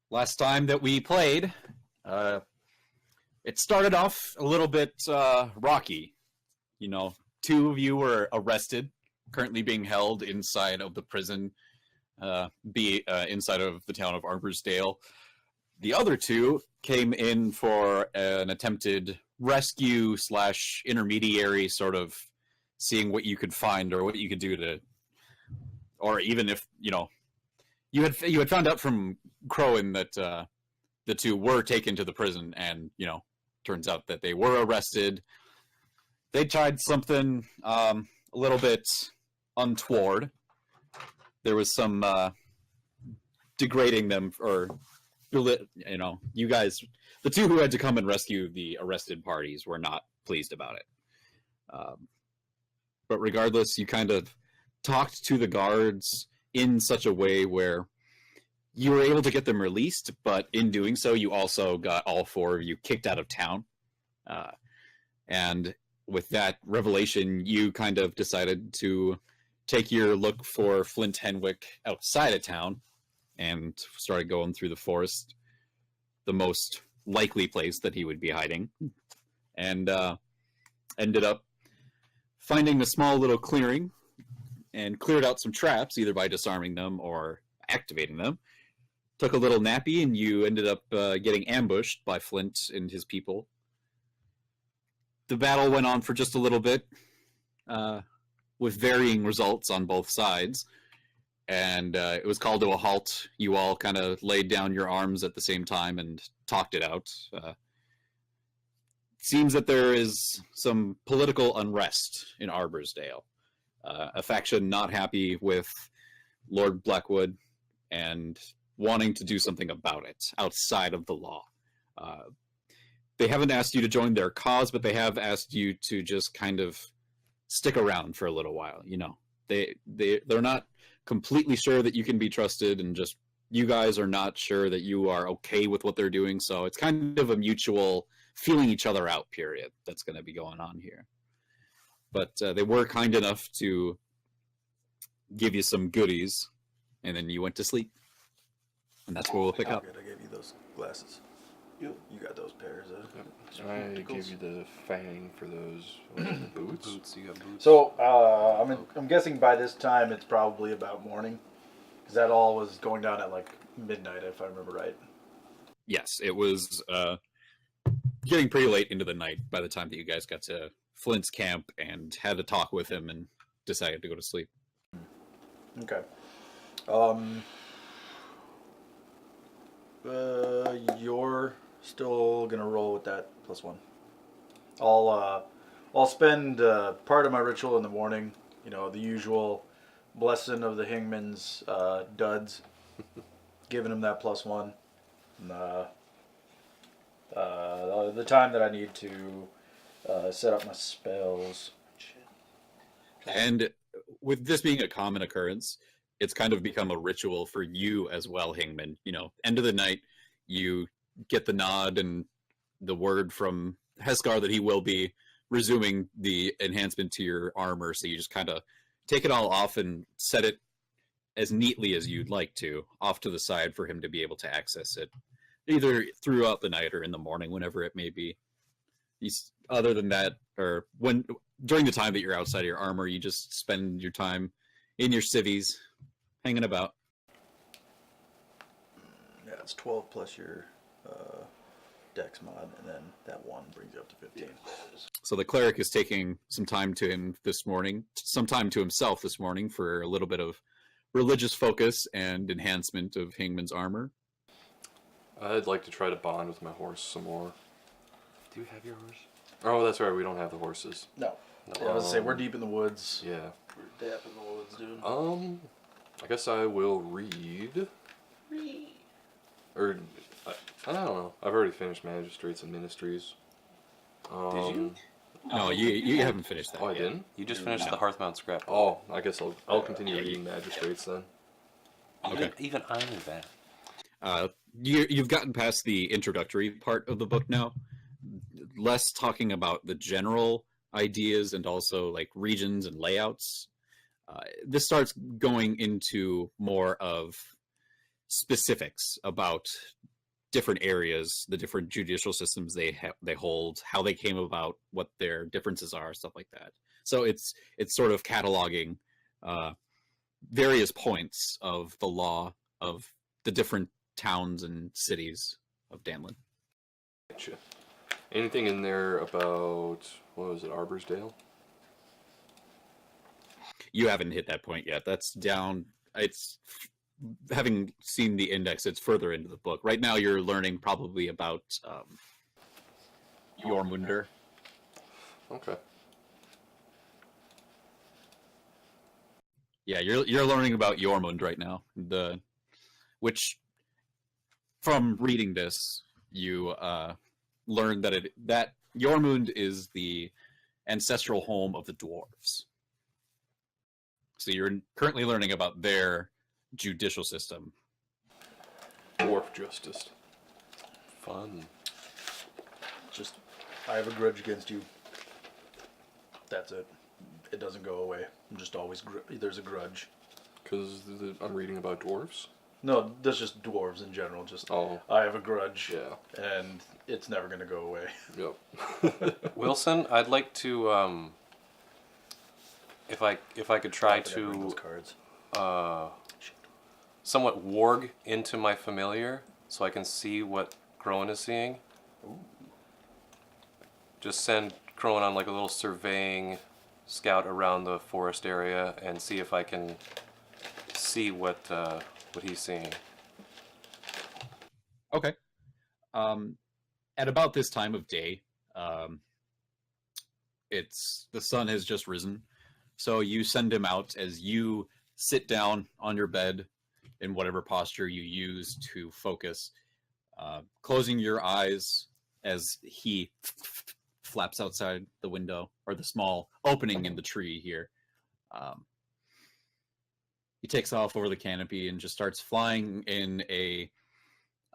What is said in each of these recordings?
last time that we played, it started off a little bit rocky. You know, two of you were arrested, currently being held inside of the prison, inside of the town of Arborsdale. The other two came in for an attempted rescue / intermediary, sort of seeing what you could find or what you could do to, or even if you had found out from Crowin that the two were taken to the prison, and turns out that they were arrested. They tried something a little bit untoward. There was some degrading them, or you guys, the two who had to come and rescue the arrested parties, were not pleased about it. But regardless, you kind of talked to the guards in such a way where you were able to get them released, but in doing so, you also got all four of you kicked out of town. And with that revelation, you kind of decided to take your look for Flint Henwick outside of town and started going through the forest, the most likely place that he would be hiding, and ended up finding a small little clearing and cleared out some traps, either by disarming them or activating them. Took a little nappy, and you ended up getting ambushed by Flint and his people. The battle went on for just a little bit, with varying results on both sides, and it was called to a halt. You all kind of laid down your arms at the same time and talked it out. Seems that there is some political unrest in Arborsdale. A faction not happy with Lord Blackwood and wanting to do something about it outside of the law. They haven't asked you to join their cause, but they have asked you to just kind of stick around for a little while. They're not completely sure that you can be trusted, and just you guys are not sure that you are okay with what they're doing. So it's kind of a mutual feeling each other out period that's going to be going on here. But they were kind enough to give you some goodies, and then you went to sleep. And that's where we'll pick up. Good, I gave you those glasses. Yep. You got those pairs of I gave you the fang for those boots. You got boots. So, I'm guessing by this time it's probably about morning, because that all was going down at like midnight, if I remember right. Yes, it was getting pretty late into the night by the time that you guys got to Flint's camp and had a talk with him and decided to go to sleep. Okay. You're still gonna roll with that +1. I'll spend part of my ritual in the morning. The usual blessing of the Hingman's duds, giving him that +1. And, the time that I need to set up my spells. And with this being a common occurrence, it's kind of become a ritual for you as well, Hingman. End of the night, you get the nod and the word from Heskar that he will be resuming the enhancement to your armor, so you just kind of take it all off and set it as neatly as you'd like to, off to the side for him to be able to access it, either throughout the night or in the morning, whenever it may be. Other than that, or during the time that you're outside of your armor, you just spend your time in your civvies, hanging about. Yeah, it's 12 plus your dex mod, and then that 1 brings you up to 15. So the cleric is taking some time to him this morning, some time to himself this morning, for a little bit of religious focus and enhancement of Hingman's armor. I'd like to try to bond with my horse some more. Do you have your horse? Oh, that's right. We don't have the horses. No. Yeah, I was gonna say, we're deep in the woods. Yeah. We're dap in the woods, dude. I guess I will read. Or, I don't know. I've already finished Magistrates and Ministries. Did you? No, you haven't finished that Oh, I yet. didn't? You just finished the Hearthmount scrap. Oh, I guess I'll continue reading Magistrates then. Okay. Even I knew that. You've gotten past the introductory part of the book now. Less talking about the general ideas and also like regions and layouts. This starts going into more of specifics about different areas, the different judicial systems they hold, how they came about, what their differences are, stuff like that. So it's sort of cataloging various points of the law of the different towns and cities of Danlin. Gotcha. Anything in there about, what was it, Arborsdale? You haven't hit that point yet. That's down. It's having seen the index. It's further into the book. Right now, you're learning probably about Jormunder. Okay. Yeah, you're learning about Jormund right now. Which from reading this, you learn that Jormund is the ancestral home of the dwarves. So you're currently learning about their judicial system. Dwarf justice. Fun. Just, I have a grudge against you. That's it. It doesn't go away. I'm just always, there's a grudge. Because I'm reading about dwarves? No, that's just dwarves in general. Just, Oh. I have a grudge. Yeah. And it's never going to go away. Yep. Wilson, I'd like to, if I could try I forgot to bring those to cards. somewhat warg into my familiar so I can see what Crowan is seeing. Just send Crowan on like a little surveying scout around the forest area and see if I can see what he's seeing. Okay. At about this time of day, the sun has just risen, so you send him out as you sit down on your bed in whatever posture you use to focus, closing your eyes as he flaps outside the window, or the small opening in the tree here. He takes off over the canopy and just starts flying in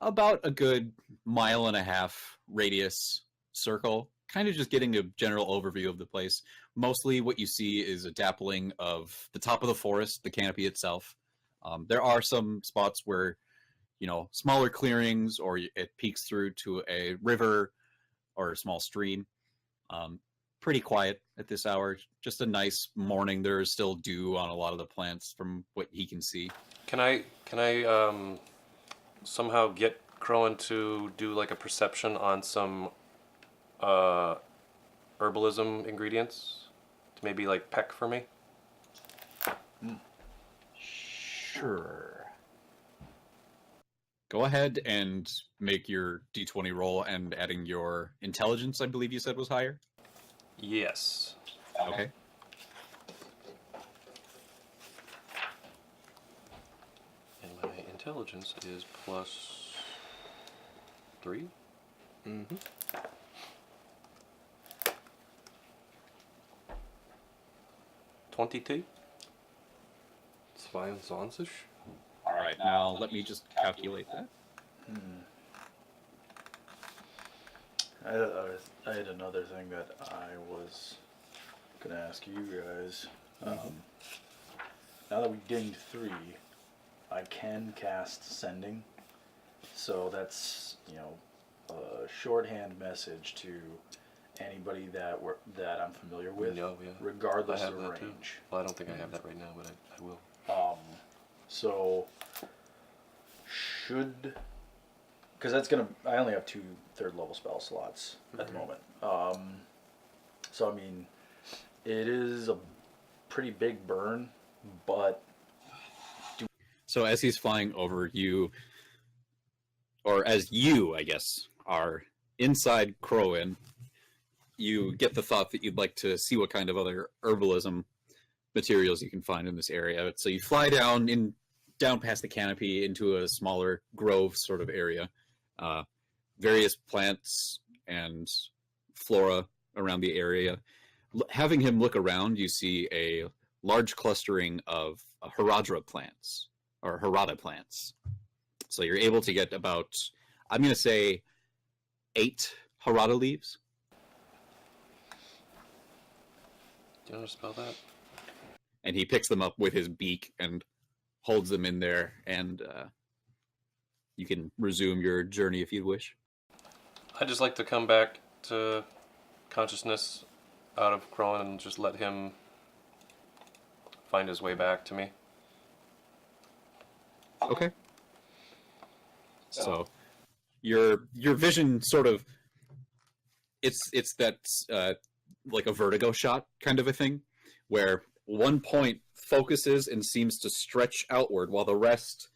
about a good 1.5 mile radius circle, kind of just getting a general overview of the place. Mostly what you see is a dappling of the top of the forest, the canopy itself. There are some spots where, smaller clearings, or it peeks through to a river or a small stream. Pretty quiet at this hour. Just a nice morning. There is still dew on a lot of the plants from what he can see. Can I somehow get Crowan to do like a perception on some herbalism ingredients to maybe like peck for me? Sure. Go ahead and make your d20 roll, and adding your intelligence, I believe you said was higher. Yes. Okay. And my intelligence is +3. Mm-hmm. 22. 22. All right. Now let me just calculate that. I had another thing that I was going to ask you guys. Now that we dinged 3, I can cast Sending. So that's, a shorthand message to anybody that I'm familiar with, No, yeah. regardless I have of that too. range. Well, I don't think I have that right now, but I will. So because I only have 2 third level spell slots at the moment. So I mean, it is a pretty big burn, but So as he's flying over you, or as you, I guess, are inside Crowan, you get the thought that you'd like to see what kind of other herbalism materials you can find in this area. So you fly down past the canopy into a smaller grove sort of area. Various plants and flora around the area. Having him look around, you see a large clustering of Haradra plants, or Harada plants. So you're able to get about, I'm going to say, 8 Harada leaves. Do you know how to spell that? And he picks them up with his beak and holds them in there and you can resume your journey if you wish. I'd just like to come back to consciousness out of Crone and just let him find his way back to me. Okay. So your vision sort of it's that like a vertigo shot kind of a thing, where one point focuses and seems to stretch outward while the rest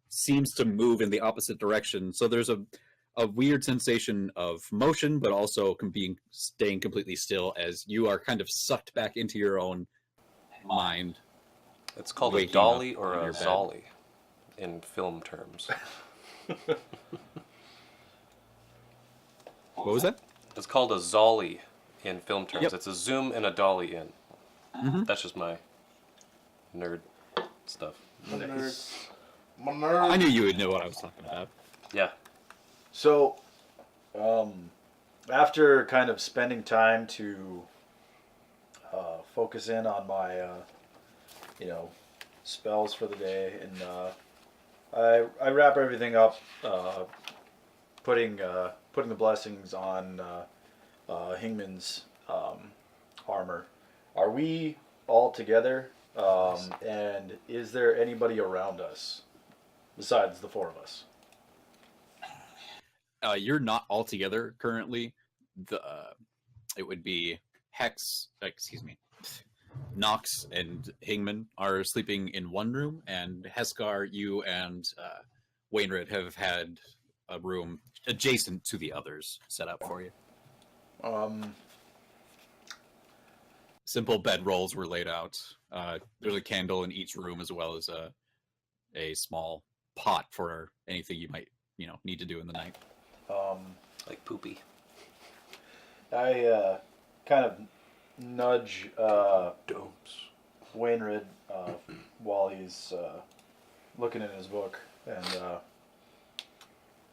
seems to move in the opposite direction. So there's a weird sensation of motion, but also staying completely still as you are kind of sucked back into your own mind. It's called a Waking dolly up or in a your bed. zolly in film terms. What was that? It's called a zolly in film terms. Yep. It's a zoom and a dolly in. Mhm. That's just my nerd stuff. My nerd. Nice. My nerd. I knew you would know what I was talking about. Yeah. So, after kind of spending time to focus in on my, spells for the day, and I wrap everything up, putting the blessings on Hingman's armor. Are we all together? And is there anybody around us besides the four of us? You're not all together currently. It would be Nox and Hingman are sleeping in one room, and Heskar, you and Wainwright have had a room adjacent to the others set up for you. Simple bed rolls were laid out. There's a candle in each room, as well as a small pot for anything you might need to do in the night. Like poopy. I kind of nudge Dumps. Wainwright while he's looking in his book, and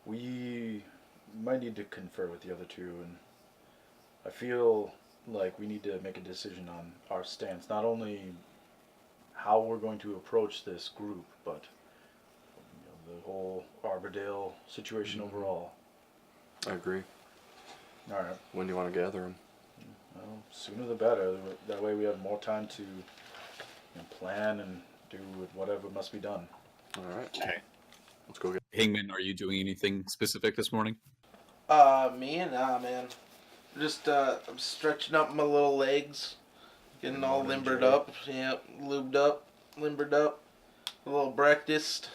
we might need to confer with the other two, and I feel like we need to make a decision on our stance, not only how we're going to approach this group, but the whole Arbordale situation overall. I agree. All right. When do you want to gather them? Well, sooner the better. That way we have more time to plan and do whatever must be done. All right. Okay. Let's go get. Hingman, are you doing anything specific this morning? Me? Nah, man. Just, I'm stretching up my little legs. Getting all limbered up. Yeah, lubed up, limbered up. A little breakfast.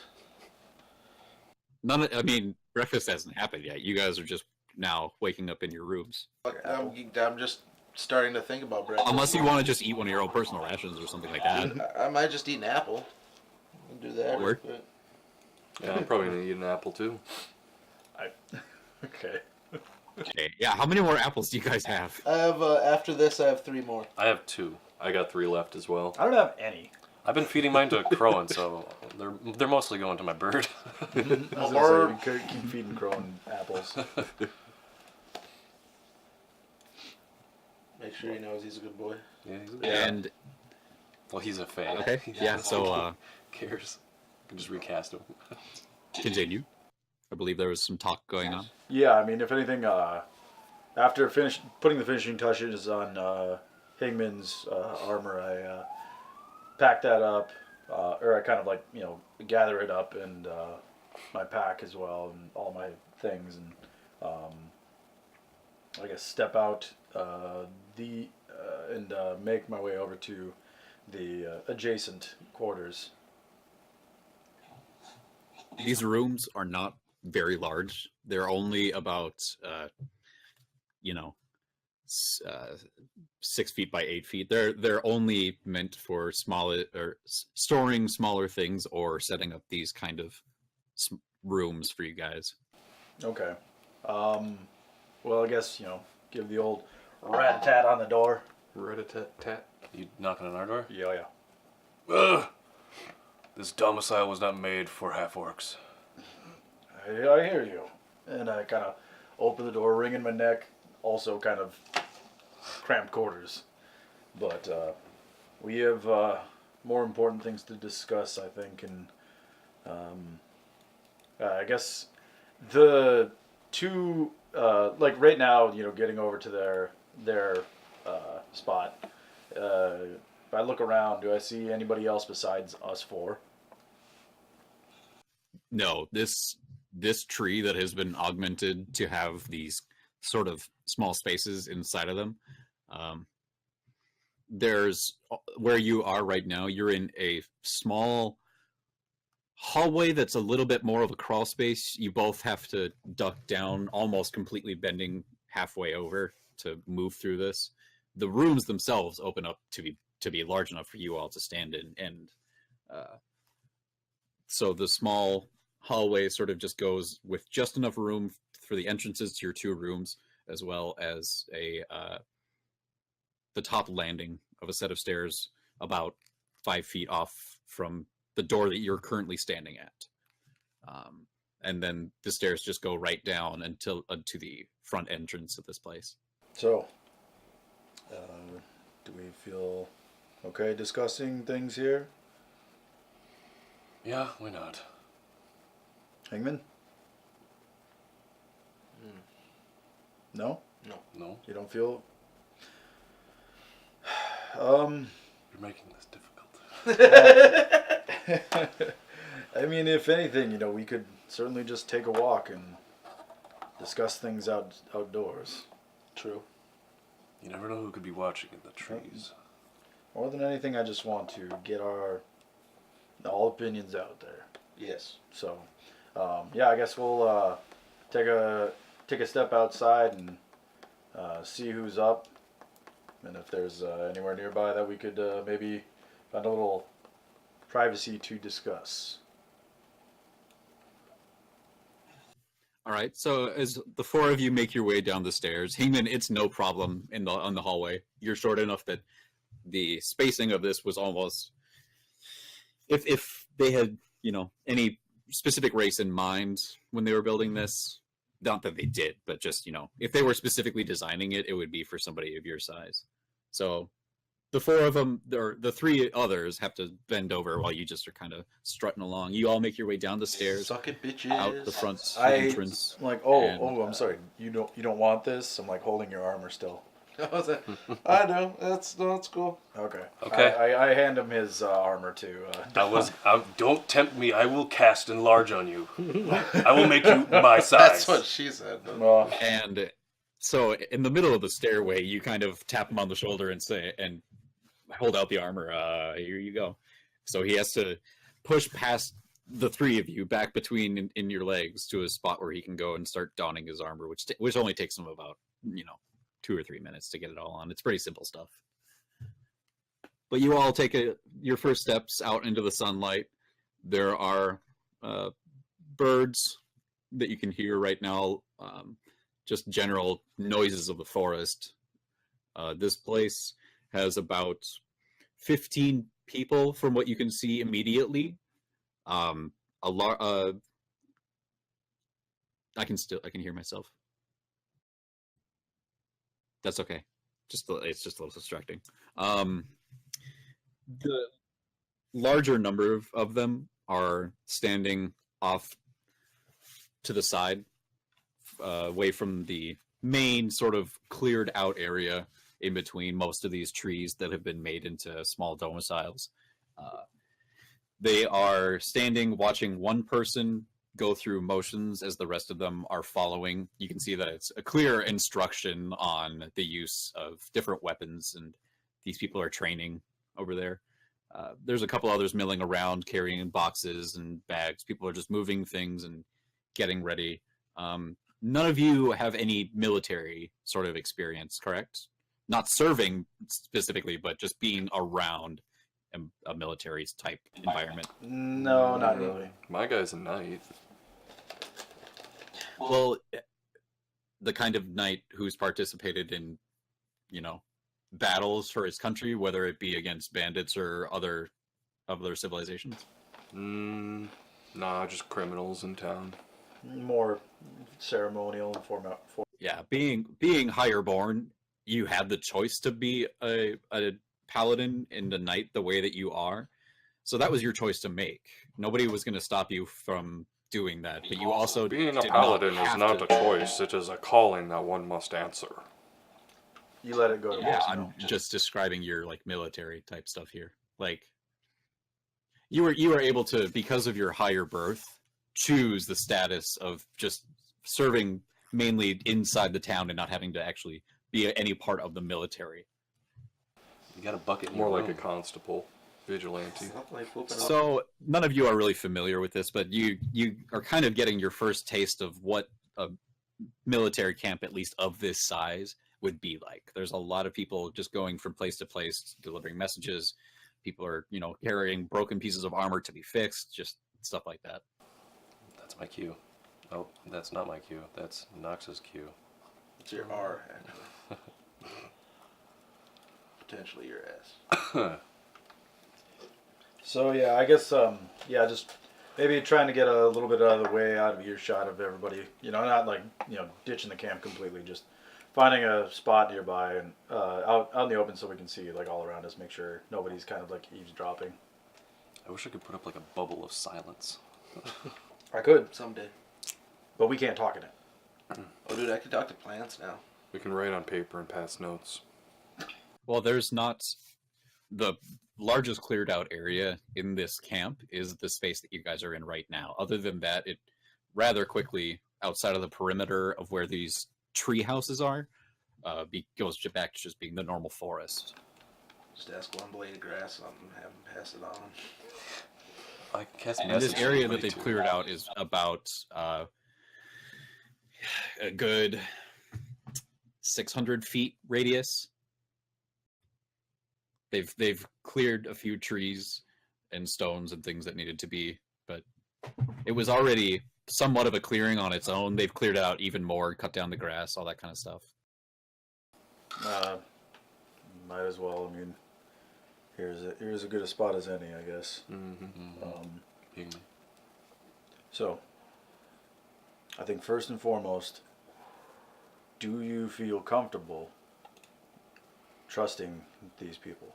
Breakfast hasn't happened yet. You guys are just now waking up in your rooms. I'm just starting to think about breakfast. Unless you want to just eat one of your own personal rations or something like that. I might just eat an apple. I'll do that. Word. But Yeah, I'm probably gonna eat an apple too. Okay. Okay. Yeah. How many more apples do you guys have? I have, after this, I have 3 more. I have 2. I got 3 left as well. I don't have any. I've been feeding mine to Crowan, so they're mostly going to my bird. I was gonna say, we could keep feeding Crone apples. Make sure he knows he's a good boy. Yeah, And well, he's a fae. okay. Yeah. So Cares. I can just recast him. continue. I believe there was some talk going on. Yeah, if anything, after putting the finishing touches on Hingman's armor, I pack that up, or I kind of gather it up and my pack as well and all my things, and I guess step out and make my way over to the adjacent quarters. These rooms are not very large. They're only about 6 feet by 8 feet. They're only meant for storing smaller things or setting up these kind of rooms for you guys. Okay. Well, I guess give the old rat-a-tat on the door. Rat-a-tat-tat. You knocking on our door? Yeah. Ugh! This domicile was not made for half-orcs. I hear you. And I kind of open the door, wringing my neck, also kind of cramped quarters. But we have more important things to discuss, I think, and I guess the two, like right now, getting over to their spot. If I look around, do I see anybody else besides us four? No, this tree that has been augmented to have these sort of small spaces inside of them. There's where you are right now. You're in a small hallway that's a little bit more of a crawl space. You both have to duck down, almost completely bending halfway over to move through this. The rooms themselves open up to be large enough for you all to stand in, and so the small hallway sort of just goes with just enough room for the entrances to your two rooms, as well as the top landing of a set of stairs about 5 feet off from the door that you're currently standing at. And then the stairs just go right down until to the front entrance of this place. So, do we feel okay discussing things here? Yeah, why not? Hangman? No? No? You don't feel... You're making this difficult. I mean, if anything, we could certainly just take a walk and discuss things outdoors. True. You never know who could be watching in the trees. More than anything, I just want to get all opinions out there. Yes. So, yeah, I guess we'll take a step outside and see who's up, and if there's anywhere nearby that we could maybe find a little privacy to discuss. All right, so as the four of you make your way down the stairs, Hingman, it's no problem on the hallway. You're short enough that the spacing of this was almost, if they had any specific race in mind when they were building this, not that they did, but just if they were specifically designing it, it would be for somebody of your size. So the four of them, or the three others, have to bend over while you just are kind of strutting along. You all make your way down the stairs, Suck it, bitches. out the front entrance. I'm like, And, I'm sorry. You don't want this? I'm like holding your armor still. I know. That's cool. Okay. Okay. I hand him his armor too. Don't tempt me. I will cast enlarge on you. I will make you my size. That's what she said. Well, And so in the middle of the stairway, you kind of tap him on the shoulder and hold out the armor. Here you go. So he has to push past the three of you back between in your legs to a spot where he can go and start donning his armor, which only takes him about 2 or 3 minutes to get it all on. It's pretty simple stuff. But you all take your first steps out into the sunlight. There are birds that you can hear right now, just general noises of the forest. This place has about 15 people from what you can see immediately. I can hear myself. That's okay. It's just a little distracting. The larger number of them are standing off to the side, away from the main sort of cleared out area in between most of these trees that have been made into small domiciles. They are standing watching one person go through motions as the rest of them are following. You can see that it's a clear instruction on the use of different weapons, and these people are training over there. There's a couple others milling around carrying boxes and bags. People are just moving things and getting ready. None of you have any military sort of experience, correct? Not serving specifically, but just being around a military type environment. no, not really. My guy's a knight. Well, the kind of knight who's participated in, battles for his country, whether it be against bandits or other civilizations. Nah, just criminals in town. More ceremonial and formal. Yeah, being higher born, you had the choice to be a paladin and a knight the way that you are. So that was your choice to make. Nobody was going to stop you from doing that, but you also Being a did paladin not is have not to. a choice, it is a calling that one must answer. You let it go to Yeah, voicemail. I'm just describing your like military type stuff here. Like you were able to, because of your higher birth, choose the status of just serving mainly inside the town and not having to actually be any part of the military. You got a bucket in More your like a room. constable, vigilante. Something like whooping up. So none of you are really familiar with this, but you are kind of getting your first taste of what a military camp, at least of this size, would be like. There's a lot of people just going from place to place, delivering messages. People are, carrying broken pieces of armor to be fixed, just stuff like that. That's my cue. Oh, that's not my cue. That's Nox's cue. It's your R, actually. Potentially your S. So yeah, I guess just maybe trying to get a little bit out of the way, out of earshot of everybody. Not like ditching the camp completely, just finding a spot nearby and out in the open so we can see like all around us, make sure nobody's kind of like eavesdropping. I wish I could put up like a bubble of silence. I could, Someday. but we can't talk in it. Oh, dude, I can talk to plants now. We can write on paper and pass notes. Well, there's not the largest cleared out area in this camp is the space that you guys are in right now. Other than that, it rather quickly outside of the perimeter of where these tree houses are, goes back to just being the normal forest. Just ask one blade of grass something, have him pass it on. I cast And this message area to that they've somebody cleared to- out is about a good 600 feet radius. They've cleared a few trees and stones and things that needed to be, but it was already somewhat of a clearing on its own. They've cleared it out even more, cut down the grass, all that kind of stuff. Might as well. I mean, here's as good a spot as any, I guess. Ping. So, I think first and foremost, do you feel comfortable trusting these people?